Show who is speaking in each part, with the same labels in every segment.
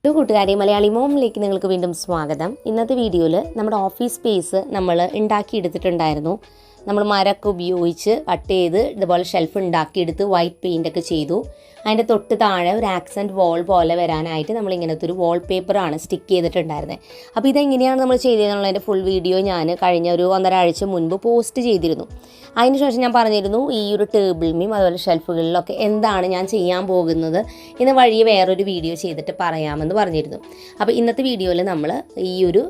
Speaker 1: കൂട്ടുകാരെ മലയാളി മോമിലേക്ക് നിങ്ങൾക്ക് വീണ്ടും സ്വാഗതം. ഇന്നത്തെ വീഡിയോയിൽ നമ്മുടെ ഓഫീസ് സ്പേസ് നമ്മൾ ഉണ്ടാക്കിയെടുത്തിട്ടുണ്ടായിരുന്നു. നമ്മൾ മരമൊക്കെ ഉപയോഗിച്ച് കട്ട് ചെയ്ത് ഇതുപോലെ ഷെൽഫ് ഉണ്ടാക്കിയെടുത്ത് വൈറ്റ് പെയിൻ്റൊക്കെ ചെയ്തു. അതിൻ്റെ തൊട്ട് താഴെ ഒരു ആക്സെൻറ്റ് വാൾ പോലെ വരാനായിട്ട് നമ്മൾ ഇങ്ങനത്തെ ഒരു വാൾ പേപ്പറാണ് സ്റ്റിക്ക് ചെയ്തിട്ടുണ്ടായിരുന്നത്. അപ്പോൾ ഇതെങ്ങനെയാണ് നമ്മൾ ചെയ്തതെന്നുള്ളതിൻ്റെ ഫുൾ വീഡിയോ ഞാൻ കഴിഞ്ഞ ഒരു 1.5 ആഴ്ച മുൻപ് പോസ്റ്റ് ചെയ്തിരുന്നു. അതിനുശേഷം ഞാൻ പറഞ്ഞിരുന്നു ഈ ഒരു ടേബിളിലും അതുപോലെ ഷെൽഫുകളിലൊക്കെ എന്താണ് ഞാൻ ചെയ്യാൻ പോകുന്നത് എന്ന് വഴിയെ വേറൊരു വീഡിയോ ചെയ്തിട്ട് പറയാമെന്ന് പറഞ്ഞിരുന്നു. അപ്പോൾ ഇന്നത്തെ വീഡിയോയിൽ നമ്മൾ ഈ ഒരു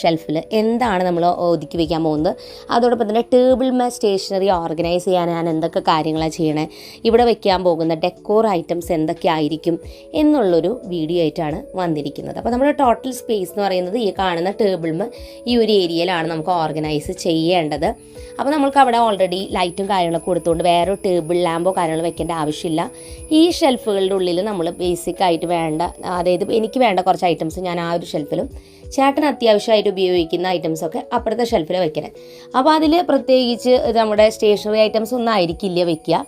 Speaker 1: ഷെൽഫിൽ എന്താണ് നമ്മൾ ഒതുക്കി വയ്ക്കാൻ പോകുന്നത്, അതോടൊപ്പം തന്നെ ടേബിൾ സ്റ്റേഷനറി ഓർഗനൈസ് ചെയ്യാൻ ഞാൻ എന്തൊക്കെ കാര്യങ്ങളാണ് ചെയ്യണേ, ഇവിടെ വയ്ക്കാൻ പോകുന്ന ഡെക്കോർ ഐറ്റംസ് എന്തൊക്കെ ആയിരിക്കും എന്നുള്ളൊരു വീഡിയോ ആയിട്ടാണ് വന്നിരിക്കുന്നത്. അപ്പോൾ നമ്മുടെ ടോട്ടൽ സ്പേസ് എന്ന് പറയുന്നത് ഈ കാണുന്ന ടേബിളിൽ ഈ ഒരു ഏരിയയിലാണ് നമുക്ക് ഓർഗനൈസ് ചെയ്യേണ്ടത്. അപ്പോൾ നമുക്ക് അവിടെ ഓൾറെഡി ലൈറ്റും കാര്യങ്ങളൊക്കെ കൊടുത്തുകൊണ്ട് വേറെ ടേബിൾ ലാമ്പോ കാര്യങ്ങളോ വെക്കേണ്ട ആവശ്യമില്ല. ഈ ഷെൽഫുകളുടെ ഉള്ളിൽ നമ്മൾ ബേസിക്കായിട്ട് വേണ്ട, അതായത് എനിക്ക് വേണ്ട കുറച്ച് ഐറ്റംസ് ഞാൻ ആ ഒരു ഷെൽഫിലും ചേട്ടൻ അത്യാവശ്യമായിട്ട് ഉപയോഗിക്കുന്ന ഐറ്റംസൊക്കെ അപ്പുറത്തെ ഷെൽഫിൽ വെക്കണം. അപ്പോൾ അതിൽ പ്രത്യേകിച്ച് നമ്മുടെ സ്റ്റേഷനറി ഐറ്റംസ് ഒന്നും ആയിരിക്കില്ല വെക്കുക,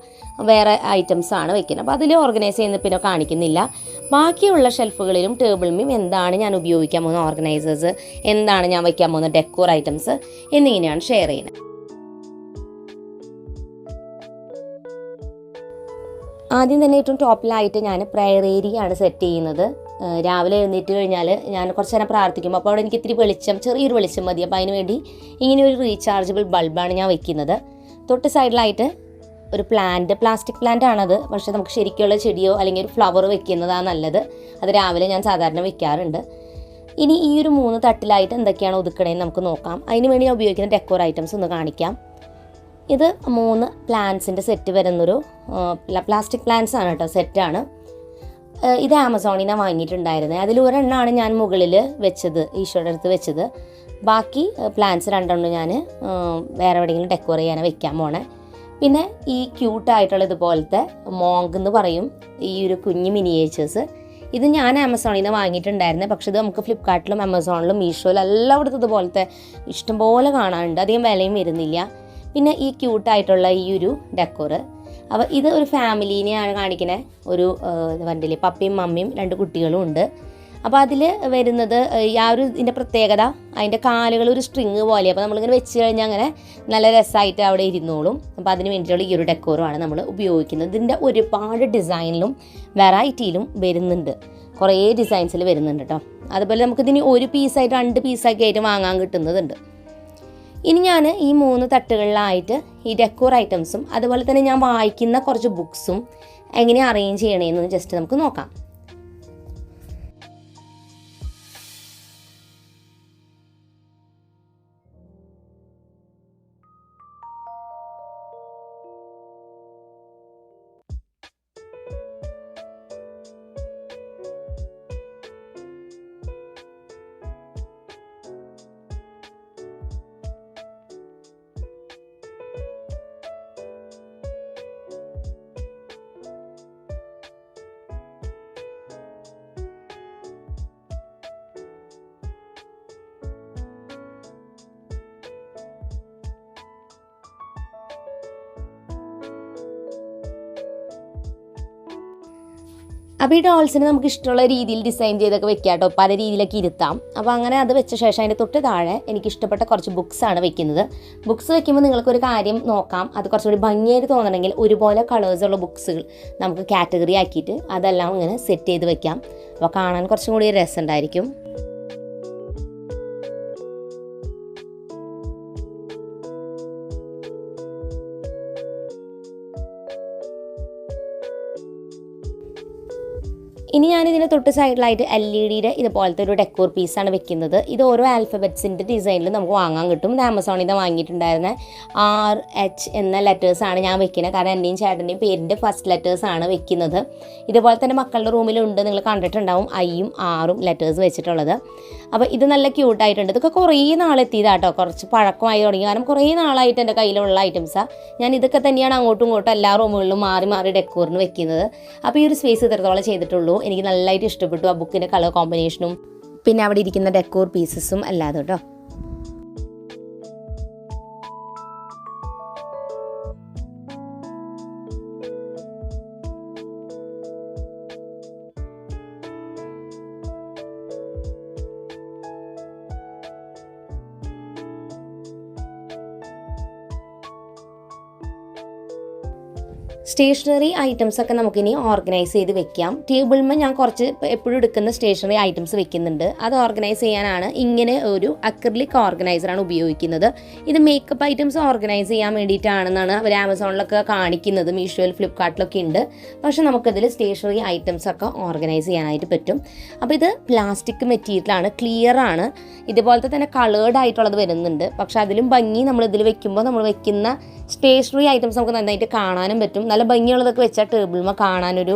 Speaker 1: വേറെ ഐറ്റംസാണ് വെക്കുന്നത്. അപ്പോൾ അതിൽ ഓർഗനൈസ് ചെയ്യുന്ന പിന്നെ കാണിക്കുന്നില്ല. ബാക്കിയുള്ള ഷെൽഫുകളിലും ടേബിളിലും എന്താണ് ഞാൻ ഉപയോഗിക്കാൻ പോകുന്ന ഓർഗനൈസേഴ്സ്, എന്താണ് ഞാൻ വയ്ക്കാൻ പോകുന്ന ഡെക്കോർ ഐറ്റംസ് എന്നിങ്ങനെയാണ് ഷെയർ ചെയ്യുന്നത്. ആദ്യം തന്നെ ഏറ്റവും ടോപ്പിലായിട്ട് ഞാൻ പ്രയർ ഏരിയയാണ് സെറ്റ് ചെയ്യുന്നത്. രാവിലെ എഴുന്നേറ്റ് കഴിഞ്ഞാൽ ഞാൻ കുറച്ച് നേരം പ്രാർത്ഥിക്കും. അപ്പോൾ അവിടെ എനിക്ക് ഇത്തിരി വെളിച്ചം, ചെറിയൊരു വെളിച്ചം മതി. അപ്പോൾ അതിന് വേണ്ടി ഇങ്ങനെ ഒരു റീചാർജബിൾ ബൾബാണ് ഞാൻ വെക്കുന്നത്. തൊട്ട് സൈഡിലായിട്ട് ഒരു പ്ലാന്റ്, പ്ലാസ്റ്റിക് പ്ലാന്റ് ആണത്, പക്ഷേ നമുക്ക് ശരിക്കുള്ള ചെടിയോ അല്ലെങ്കിൽ ഒരു ഫ്ലവർ വെക്കുന്നതാണ് നല്ലത്. അത് രാവിലെ ഞാൻ സാധാരണ വെക്കാറുണ്ട്. ഇനി ഈ ഒരു 3 തട്ടിലായിട്ട് എന്തൊക്കെയാണ് ഒതുക്കണേന്ന് നമുക്ക് നോക്കാം. അതിന് വേണ്ടി ഞാൻ ഉപയോഗിക്കുന്ന ഡെക്കോർ ഐറ്റംസ് ഒന്ന് കാണിക്കാം. ഇത് 3 പ്ലാന്റ്സിൻ്റെ സെറ്റ് വരുന്നൊരു പ്ലാസ്റ്റിക് പ്ലാന്റ്സ് ആണ് കേട്ടോ, സെറ്റാണ്. ഇത് ആമസോണിൽ നിന്നാണ് വാങ്ങിയിട്ടുണ്ടായിരുന്നത്. അതിൽ ഒരെണ്ണമാണ് ഞാൻ മുകളിൽ വെച്ചത്, ഈശോയുടെ അടുത്ത് വെച്ചത്. ബാക്കി പ്ലാന്റ്സ് 2 ഞാൻ വേറെ എവിടെയെങ്കിലും ഡെക്കോർ ചെയ്യാൻ വെക്കാൻ പോണേ. പിന്നെ ഈ ക്യൂട്ടായിട്ടുള്ള ഇതുപോലത്തെ മോങ്ക് എന്ന് പറയും, ഈ ഒരു കുഞ്ഞ് മിനിയേച്ചേഴ്സ്. ഇത് ഞാൻ ആമസോണിൽ നിന്ന് വാങ്ങിയിട്ടുണ്ടായിരുന്നത്. പക്ഷേ ഇത് നമുക്ക് ഫ്ലിപ്കാർട്ടിലും ആമസോണിലും മീഷോയിലും എല്ലായിടത്തും ഇതുപോലത്തെ ഇഷ്ടംപോലെ കാണാനുണ്ട്, അധികം വിലയും വരുന്നില്ല. പിന്നെ ഈ ക്യൂട്ടായിട്ടുള്ള ഈ ഒരു ഡെക്കോറ്. അപ്പോൾ ഇത് ഒരു ഫാമിലീനെയാണ് കാണിക്കുന്നത്. ഒരു വണ്ടിയിൽ പപ്പയും മമ്മിയും 2 കുട്ടികളും ഉണ്ട്. അപ്പോൾ അതിൽ വരുന്നത് ആ ഒരു ഇതിൻ്റെ പ്രത്യേകത, അതിൻ്റെ കാലുകൾ ഒരു സ്ട്രിങ് പോലെ. അപ്പോൾ നമ്മളിങ്ങനെ വെച്ച് കഴിഞ്ഞാൽ അങ്ങനെ നല്ല രസമായിട്ട് അവിടെ ഇരുന്നോളും. അപ്പോൾ അതിന് വേണ്ടിയിട്ടുള്ള ഈ ഒരു ഡെക്കോറുമാണ് നമ്മൾ ഉപയോഗിക്കുന്നത്. ഇതിൻ്റെ ഒരുപാട് ഡിസൈനിലും വെറൈറ്റിയിലും വരുന്നുണ്ട്, കുറേ ഡിസൈൻസിൽ വരുന്നുണ്ട് കേട്ടോ. അതുപോലെ നമുക്കിതിന് 1 പീസായിട്ട് 2 പീസൊക്കെ ആയിട്ട് വാങ്ങാൻ കിട്ടുന്നതുണ്ട്. ഇനി ഞാൻ ഈ 3 തട്ടുകളിലായിട്ട് ഈ ഡെക്കോർ ഐറ്റംസും അതുപോലെ തന്നെ ഞാൻ വായിക്കുന്ന കുറച്ച് ബുക്സും എങ്ങനെ അറേഞ്ച് ചെയ്യണമെന്ന് ജസ്റ്റ് നമുക്ക് നോക്കാം. അപ്പോൾ ഈ ഡോൾസിന് നമുക്ക് ഇഷ്ടമുള്ള രീതിയിൽ ഡിസൈൻ ചെയ്തൊക്കെ വെക്കാം കേട്ടോ, പല രീതിയിലൊക്കെ ഇരുത്താം. അപ്പോൾ അങ്ങനെ അത് വെച്ച ശേഷം അതിൻ്റെ തൊട്ട് താഴെ എനിക്ക് ഇഷ്ടപ്പെട്ട കുറച്ച് ബുക്സാണ് വെക്കുന്നത്. ബുക്സ് വെക്കുമ്പോൾ നിങ്ങൾക്കൊരു കാര്യം നോക്കാം, അത് കുറച്ചുകൂടി ഭംഗിയായിട്ട് തോന്നണമെങ്കിൽ ഒരുപോലെ കളേഴ്സുള്ള ബുക്സുകൾ നമുക്ക് കാറ്റഗറി ആക്കിയിട്ട് അതെല്ലാം ഇങ്ങനെ സെറ്റ് ചെയ്ത് വെക്കാം. അപ്പോൾ കാണാൻ കുറച്ചും കൂടി രസമുണ്ടായിരിക്കും. ഇനി ഞാനിതിൻ്റെ തൊട്ട് സൈഡിലായിട്ട് LED ഇതുപോലത്തെ ഒരു ഡെക്കോർ പീസാണ് വെക്കുന്നത്. ഇത് ഓരോ ആൽഫബറ്റ്സിൻ്റെ ഡിസൈനിൽ നമുക്ക് വാങ്ങാൻ കിട്ടും. ഇത് ആമസോണിൽ നിന്ന് വാങ്ങിയിട്ടുണ്ടായിരുന്ന RH എന്ന ലെറ്റേഴ്സാണ് ഞാൻ വെക്കുന്നത്. കാരണം എൻ്റെയും ചേട്ടൻ്റെയും പേരിൻ്റെ ഫസ്റ്റ് ലെറ്റേഴ്സാണ് വെക്കുന്നത്. ഇതുപോലെ തന്നെ മക്കളുടെ റൂമിലുണ്ട്, നിങ്ങൾ കണ്ടിട്ടുണ്ടാവും, Iയും Rഉം ലെറ്റേഴ്സ് വെച്ചിട്ടുള്ളത്. അപ്പോൾ ഇത് നല്ല ക്യൂട്ടായിട്ടുണ്ട്. ഇതൊക്കെ കുറേ നാളെത്തിയതാട്ടോ, കുറച്ച് പഴക്കമായി തുടങ്ങി. കാരണം കുറേ നാളായിട്ട് എൻ്റെ കയ്യിലുള്ള ഐറ്റംസാണ്. ഞാൻ ഇതൊക്കെ തന്നെയാണ് അങ്ങോട്ടും ഇങ്ങോട്ടും എല്ലാ റൂമുകളിലും മാറി മാറി ഡെക്കോറിന് വെക്കുന്നത്. അപ്പോൾ ഈ ഒരു സ്പേസ് ഇത്രത്തോളം ചെയ്തിട്ടുള്ളൂ. എനിക്ക് നല്ലതായിട്ട് ഇഷ്ടപ്പെട്ടു ആ ബുക്കിൻ്റെ കളർ കോമ്പിനേഷനും പിന്നെ അവിടെ ഇരിക്കുന്ന ഡെക്കോർ പീസസും അല്ലാതെ കേട്ടോ. സ്റ്റേഷനറി ഐറ്റംസ് ഒക്കെ നമുക്കിനി ഓർഗനൈസ് ചെയ്ത് വെക്കാം. ടേബിളിൽ ഞാൻ കുറച്ച് എപ്പോഴും എടുക്കുന്ന സ്റ്റേഷനറി ഐറ്റംസ് വെക്കുന്നുണ്ട്. അത് ഓർഗനൈസ് ചെയ്യാനാണ് ഇങ്ങനെ ഒരു അക്രിലിക് ഓർഗനൈസറാണ് ഉപയോഗിക്കുന്നത്. ഇത് മേക്കപ്പ് ഐറ്റംസ് ഓർഗനൈസ് ചെയ്യാൻ വേണ്ടിയിട്ടാണെന്നാണ് അവർ ആമസോണിലൊക്കെ കാണിക്കുന്നത്, മീഷോയിൽ ഫ്ലിപ്കാർട്ടിലൊക്കെ ഉണ്ട്. പക്ഷെ നമുക്കതിൽ സ്റ്റേഷനറി ഐറ്റംസ് ഒക്കെ ഓർഗനൈസ് ചെയ്യാനായിട്ട് പറ്റും. അപ്പോൾ ഇത് പ്ലാസ്റ്റിക് മെറ്റീരിയലാണ്, ക്ലിയർ ആണ്. ഇതുപോലത്തെ തന്നെ കളേർഡ് ആയിട്ടുള്ളത് വരുന്നുണ്ട്. പക്ഷെ അതിലും ഭംഗി നമ്മളിതിൽ വെക്കുമ്പോൾ നമ്മൾ വെക്കുന്ന സ്റ്റേഷനറി ഐറ്റംസ് നമുക്ക് നന്നായിട്ട് കാണാനും പറ്റും. നല്ല ഭംഗിയുള്ളതൊക്കെ വെച്ചാൽ ടേബിളിൽ കാണാനൊരു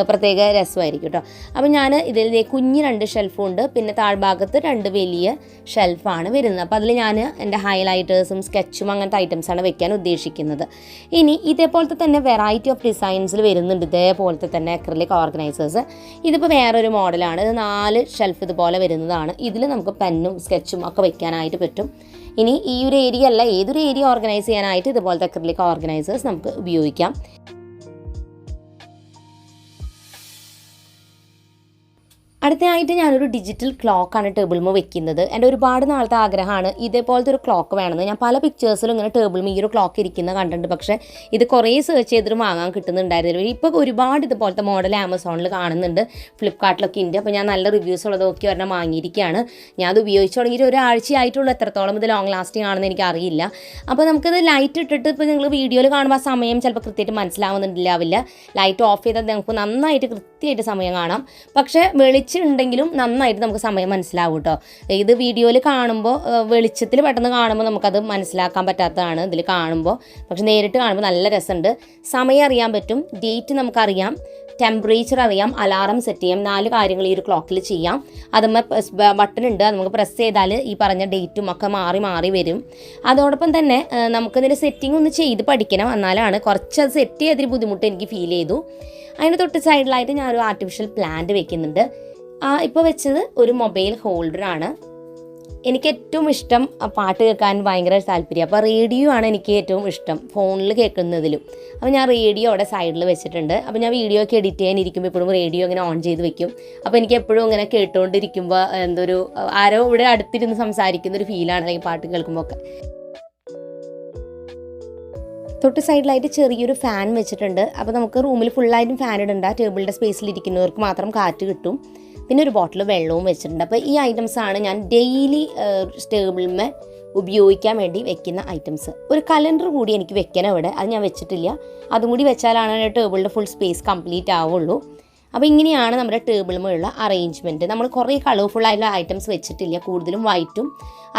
Speaker 1: പ്രത്യേക രസമായിരിക്കും കേട്ടോ. അപ്പോൾ ഞാൻ ഇതിൽ കുഞ്ഞ് 2 ഷെൽഫും ഉണ്ട്, പിന്നെ താഴ്ഭാഗത്ത് 2 വലിയ ഷെൽഫാണ് വരുന്നത്. അപ്പോൾ അതിൽ ഞാൻ എൻ്റെ ഹൈലൈറ്റേഴ്സും സ്കെച്ചും അങ്ങനത്തെ ഐറ്റംസാണ് വെക്കാൻ ഉദ്ദേശിക്കുന്നത്. ഇനി ഇതേപോലത്തെ തന്നെ വെറൈറ്റി ഓഫ് ഡിസൈൻസിൽ വരുന്നുണ്ട് ഇതേപോലത്തെ തന്നെ അക്രിലിക് ഓർഗനൈസേഴ്സ്. ഇതിപ്പോൾ വേറൊരു മോഡലാണ്. ഇത് 4 ഷെൽഫ് ഇതുപോലെ വരുന്നതാണ്. ഇതിൽ നമുക്ക് പെന്നും സ്കെച്ചും ഒക്കെ വെക്കാനായിട്ട് പറ്റും. ഇനി ഈ ഒരു ഏരിയ അല്ല, ഏതൊരു ഏരിയ ഓർഗനൈസ് ചെയ്യാനായിട്ട് ഇതുപോലത്തെ അക്രിലിക് ഓർഗനൈസേഴ്സ് നമുക്ക് ഉപയോഗിക്കാം. അടുത്തതായിട്ട് ഞാനൊരു ഡിജിറ്റൽ ക്ലോക്കാണ് ടേബിളിൽ വെക്കുന്നത്. എൻ്റെ ഒരുപാട് നാളത്തെ ആഗ്രഹമാണ് ഇതേപോലത്തെ ഒരു ക്ലോക്ക് വേണമെന്ന്. ഞാൻ പല പിക്ചേഴ്സിലും ഇങ്ങനെ ടേബിളിൽ ഈ ഒരു ക്ലോക്ക് ഇരിക്കുന്ന കണ്ടിട്ടുണ്ട്. പക്ഷേ ഇത് കുറേ സെർച്ച് ചെയ്തിട്ട് വാങ്ങാൻ കിട്ടുന്നുണ്ടായിരുന്നില്ല. ഇപ്പോൾ ഒരുപാട് ഇതുപോലത്തെ മോഡൽ ആമസോണിൽ കാണുന്നുണ്ട്, ഫ്ലിപ്കാർട്ടിലൊക്കെ ഉണ്ട്. അപ്പോൾ ഞാൻ നല്ല റിവ്യൂസ് ഉള്ളത് നോക്കി ഒരെണ്ണം വാങ്ങിയിരിക്കുകയാണ്. ഞാൻ അത് ഉപയോഗിച്ച് തുടങ്ങിയിട്ട് ഒരാഴ്ചയായിട്ടുള്ളൂ. എത്രത്തോളം ഇത് ലോങ് ലാസ്റ്റിംഗ് ആണെന്ന് എനിക്കറിയില്ല. അപ്പോൾ നമുക്കത് ലൈറ്റ് ഇട്ടിട്ട് ഇപ്പോൾ നിങ്ങൾ വീഡിയോയിൽ കാണുമ്പോൾ ആ സമയം ചിലപ്പോൾ കൃത്യമായിട്ട് മനസ്സിലാവുന്നുണ്ടാവില്ല. ലൈറ്റ് ഓഫ് ചെയ്താൽ നമുക്ക് നന്നായിട്ട് കൃത്യമായിട്ട് സമയം കാണാം. പക്ഷേ ഉണ്ടെങ്കിലും നന്നായിട്ട് നമുക്ക് സമയം മനസ്സിലാവും കേട്ടോ. ഇത് വീഡിയോയിൽ കാണുമ്പോൾ വെളിച്ചത്തിൽ പെട്ടെന്ന് കാണുമ്പോൾ നമുക്കത് മനസ്സിലാക്കാൻ പറ്റാത്തതാണ് ഇതിൽ കാണുമ്പോൾ. പക്ഷെ നേരിട്ട് കാണുമ്പോൾ നല്ല രസമുണ്ട്. സമയം അറിയാൻ പറ്റും, ഡേറ്റ് നമുക്കറിയാം, ടെമ്പറേച്ചർ അറിയാം, അലാറം സെറ്റ് ചെയ്യാം. 4 കാര്യങ്ങൾ ഈ ഒരു ക്ലോക്കിൽ ചെയ്യാം. അതുമ്മേ ബട്ടൺ ഉണ്ട്, അത് നമുക്ക് പ്രസ് ചെയ്താൽ ഈ പറഞ്ഞ ഡേറ്റും ഒക്കെ മാറി മാറി വരും. അതോടൊപ്പം തന്നെ നമുക്കിതിൻ്റെ സെറ്റിംഗ് ഒന്ന് ചെയ്ത് പഠിക്കണം. എന്നാലാണ് കുറച്ചത് സെറ്റ് ചെയ്തൊരു ബുദ്ധിമുട്ട് എനിക്ക് ഫീൽ ചെയ്തു. അതിന് തൊട്ട് സൈഡിലായിട്ട് ഞാനൊരു ആർട്ടിഫിഷ്യൽ പ്ലാന്റ് വെക്കുന്നുണ്ട്. ഇപ്പോൾ വെച്ചത് ഒരു മൊബൈൽ ഹോൾഡറാണ്. എനിക്ക് ഏറ്റവും ഇഷ്ടം പാട്ട് കേൾക്കാൻ ഭയങ്കര താല്പര്യം. അപ്പോൾ റേഡിയോ ആണ് എനിക്ക് ഏറ്റവും ഇഷ്ടം ഫോണിൽ കേൾക്കുന്നതിലും. അപ്പോൾ ഞാൻ റേഡിയോ അവിടെ സൈഡിൽ വെച്ചിട്ടുണ്ട്. അപ്പോൾ ഞാൻ വീഡിയോ ഒക്കെ എഡിറ്റ് ചെയ്യാനിരിക്കുമ്പോൾ എപ്പോഴും റേഡിയോ ഇങ്ങനെ ഓൺ ചെയ്ത് വെക്കും. അപ്പോൾ എനിക്ക് എപ്പോഴും ഇങ്ങനെ കേട്ടുകൊണ്ടിരിക്കുമ്പോൾ എന്തൊരു ആരോ ഇവിടെ അടുത്തിരുന്ന് സംസാരിക്കുന്നൊരു ഫീലാണ് അല്ലെങ്കിൽ പാട്ട് കേൾക്കുമ്പോൾ ഒക്കെ. തൊട്ട് സൈഡിലായിട്ട് ചെറിയൊരു ഫാൻ വെച്ചിട്ടുണ്ട്. അപ്പോൾ നമുക്ക് റൂമിൽ ഫുള്ളായിട്ടും ഫാൻ ഇടണ്ട, ടേബിളിൻ്റെ സ്പേസിലിരിക്കുന്നവർക്ക് മാത്രം കാറ്റ് കിട്ടും. പിന്നെ ഒരു ബോട്ടിൽ വെള്ളവും വെച്ചിട്ടുണ്ട്. അപ്പോൾ ഈ ഐറ്റംസാണ് ഞാൻ ഡെയിലി ടേബിളിന്മേൽ ഉപയോഗിക്കാൻ വേണ്ടി വെക്കുന്ന ഐറ്റംസ്. ഒരു കലണ്ടർ കൂടി എനിക്ക് വെക്കണം ഇവിടെ, അത് ഞാൻ വെച്ചിട്ടില്ല. അതും കൂടി വെച്ചാലാണ് ടേബിളിൻ്റെ ഫുൾ സ്പേസ് കംപ്ലീറ്റ് ആവുള്ളൂ. അപ്പോൾ ഇങ്ങനെയാണ് നമ്മുടെ ടേബിളിലുള്ള അറേഞ്ച്മെൻറ്റ്. നമ്മൾ കുറേ കളർഫുൾ ആയിട്ടുള്ള ഐറ്റംസ് വെച്ചിട്ടില്ല, കൂടുതലും വൈറ്റും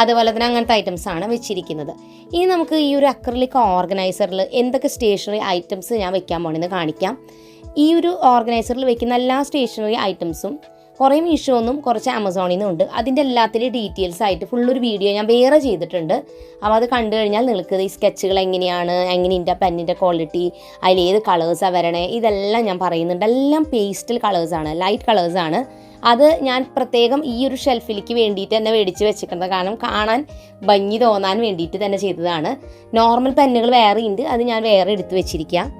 Speaker 1: അതുപോലെ തന്നെ അങ്ങനത്തെ ഐറ്റംസാണ് വെച്ചിരിക്കുന്നത്. ഇനി നമുക്ക് ഈ ഒരു അക്രിലിക് ഓർഗനൈസറിൽ എന്തൊക്കെ സ്റ്റേഷനറി ഐറ്റംസ് ഞാൻ വെക്കാൻ പോണെന്ന് കാണിക്കാം. ഈ ഒരു ഓർഗനൈസറിൽ വെക്കുന്ന എല്ലാ സ്റ്റേഷനറി ഐറ്റംസും കുറേ മീഷോന്നും കുറച്ച് ആമസോണിൽ നിന്നും ഉണ്ട്. അതിൻ്റെ എല്ലാത്തിൻ്റെയും ഡീറ്റെയിൽസ് ആയിട്ട് ഫുള്ളൊരു വീഡിയോ ഞാൻ വേറെ ചെയ്തിട്ടുണ്ട്. അപ്പോൾ അത് കണ്ടു കഴിഞ്ഞാൽ നിങ്ങൾക്ക് ഈ സ്കെച്ചുകൾ എങ്ങനെയാണ്, എങ്ങനെയുണ്ട് പെന്നിൻ്റെ ക്വാളിറ്റി, അതിലേത് കളേഴ്സാണ് വരണേ, ഇതെല്ലാം ഞാൻ പറയുന്നുണ്ട്. എല്ലാം പേസ്റ്റൽ കളേഴ്സാണ്, ലൈറ്റ് കളേഴ്സാണ്. അത് ഞാൻ പ്രത്യേകം ഈ ഒരു ഷെൽഫിലേക്ക് വേണ്ടിയിട്ട് തന്നെ മേടിച്ച് വെച്ചിട്ടുണ്ട്. കാരണം കാണാൻ ഭംഗി തോന്നാൻ വേണ്ടിയിട്ട് തന്നെ ചെയ്തതാണ്. നോർമൽ പെന്നുകൾ വേറെ ഉണ്ട്, അത് ഞാൻ വേറെ എടുത്ത് വെച്ചിരിക്കുക.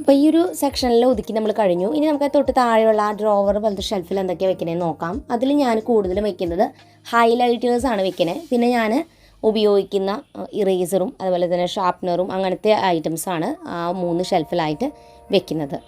Speaker 1: അപ്പോൾ ഈ ഒരു സെക്ഷനിൽ ഒതുക്കി നമ്മൾ കഴിഞ്ഞു. ഇനി നമുക്ക് തൊട്ട് താഴെയുള്ള ആ ഡ്രോവർ പോലത്തെ ഷെൽഫിൽ എന്തൊക്കെയാണ് വെക്കണേന്ന് നോക്കാം. അതിൽ ഞാൻ കൂടുതലും വെക്കുന്നത് ഹൈലൈറ്റേഴ്സാണ് വെക്കുന്നത്. പിന്നെ ഞാൻ ഉപയോഗിക്കുന്ന ഇറേസറും അതുപോലെ തന്നെ ഷാർപ്നറും അങ്ങനത്തെ ഐറ്റംസാണ് ആ 3 ഷെൽഫിലായിട്ട് വെക്കുന്നത്.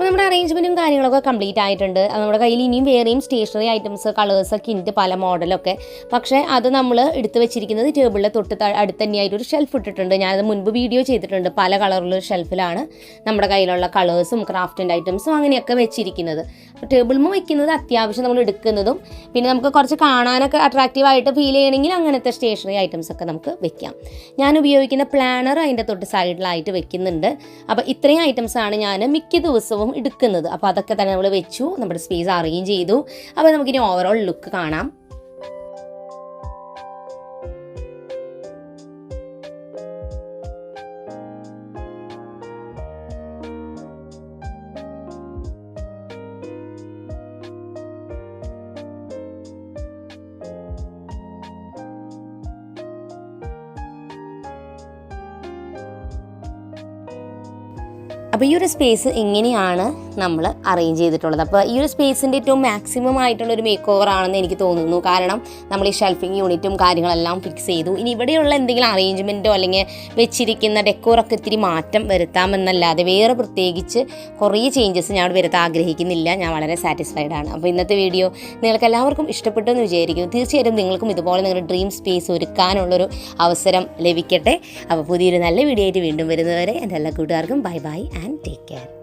Speaker 1: അപ്പോൾ നമ്മുടെ അറേഞ്ച്മെൻറ്റും കാര്യങ്ങളൊക്കെ കംപ്ലീറ്റ് ആയിട്ടുണ്ട്. നമ്മുടെ കയ്യിൽ ഇനിയും വേറെയും സ്റ്റേഷനറി ഐറ്റംസ് കളേഴ്സൊക്കെ ഉണ്ട്, പല മോഡലൊക്കെ. പക്ഷേ അത് നമ്മൾ എടുത്ത് വെച്ചിരിക്കുന്നത് ടേബിളിലെ തൊട്ട് അടുത്ത് തന്നെയായിട്ട് ഒരു ഷെൽഫ് ഇട്ടിട്ടുണ്ട്. ഞാനത് മുൻപ് വീഡിയോ ചെയ്തിട്ടുണ്ട്. പല കളറുള്ള ഷെൽഫിലാണ് നമ്മുടെ കയ്യിലുള്ള കളേഴ്സും ക്രാഫ്റ്റിൻ്റെ ഐറ്റംസും അങ്ങനെയൊക്കെ വെച്ചിരിക്കുന്നത്. അപ്പോൾ ടേബിളിൽ വയ്ക്കുന്നത് അത്യാവശ്യം നമ്മൾ എടുക്കുന്നതും പിന്നെ നമുക്ക് കുറച്ച് കാണാനൊക്കെ അട്രാക്റ്റീവായിട്ട് ഫീൽ ചെയ്യണമെങ്കിൽ അങ്ങനത്തെ സ്റ്റേഷനറി ഐറ്റംസൊക്കെ നമുക്ക് വെക്കാം. ഞാൻ ഉപയോഗിക്കുന്ന പ്ലാനർ അതിൻ്റെ തൊട്ട് സൈഡിലായിട്ട് വെക്കുന്നുണ്ട്. അപ്പോൾ ഇത്രയും ഐറ്റംസാണ് ഞാൻ മിക്ക ദിവസവും എടുക്കുന്നത്. അപ്പോൾ അതൊക്കെ തന്നെ നമ്മൾ വെച്ചു, നമ്മുടെ സ്പേസ് അറേഞ്ച് ചെയ്തു. അപ്പോൾ നമുക്കിനി ഓവറോൾ ലുക്ക് കാണാം. അപ്പോൾ ഈ ഒരു സ്പേസ് ഇങ്ങനെയാണ് നമ്മൾ അറേഞ്ച് ചെയ്തിട്ടുള്ളത്. അപ്പോൾ ഈ ഒരു സ്പേസിൻ്റെ ഏറ്റവും മാക്സിമം ആയിട്ടുള്ളൊരു മേക്ക് ഓവർ ആണെന്ന് എനിക്ക് തോന്നുന്നു. കാരണം നമ്മൾ ഈ ഷെൽഫിങ് യൂണിറ്റും കാര്യങ്ങളെല്ലാം ഫിക്സ് ചെയ്തു. ഇനി ഇവിടെയുള്ള എന്തെങ്കിലും അറേഞ്ച്മെൻറ്റോ അല്ലെങ്കിൽ വെച്ചിരിക്കുന്ന ഡെക്കോറൊക്കെ ഇത്തിരി മാറ്റം വരുത്താമെന്നല്ലാതെ വേറെ പ്രത്യേകിച്ച് കുറേ ചേഞ്ചസ് ഞാൻ വരുത്താൻ ആഗ്രഹിക്കുന്നില്ല. ഞാൻ വളരെ സാറ്റിസ്ഫൈഡ് ആണ്. അപ്പോൾ ഇന്നത്തെ വീഡിയോ നിങ്ങൾക്ക് എല്ലാവർക്കും ഇഷ്ടപ്പെട്ടു എന്ന് വിചാരിക്കുന്നു. തീർച്ചയായിട്ടും നിങ്ങൾക്കും ഇതുപോലെ നിങ്ങളുടെ ഡ്രീം സ്പേസ് ഒരുക്കാനുള്ളൊരു അവസരം ലഭിക്കട്ടെ. അപ്പോൾ പുതിയൊരു നല്ല വീഡിയോ ആയിട്ട് വീണ്ടും വരുന്നവരെ എൻ്റെ എല്ലാ കൂട്ടുകാർക്കും bye bye and take care.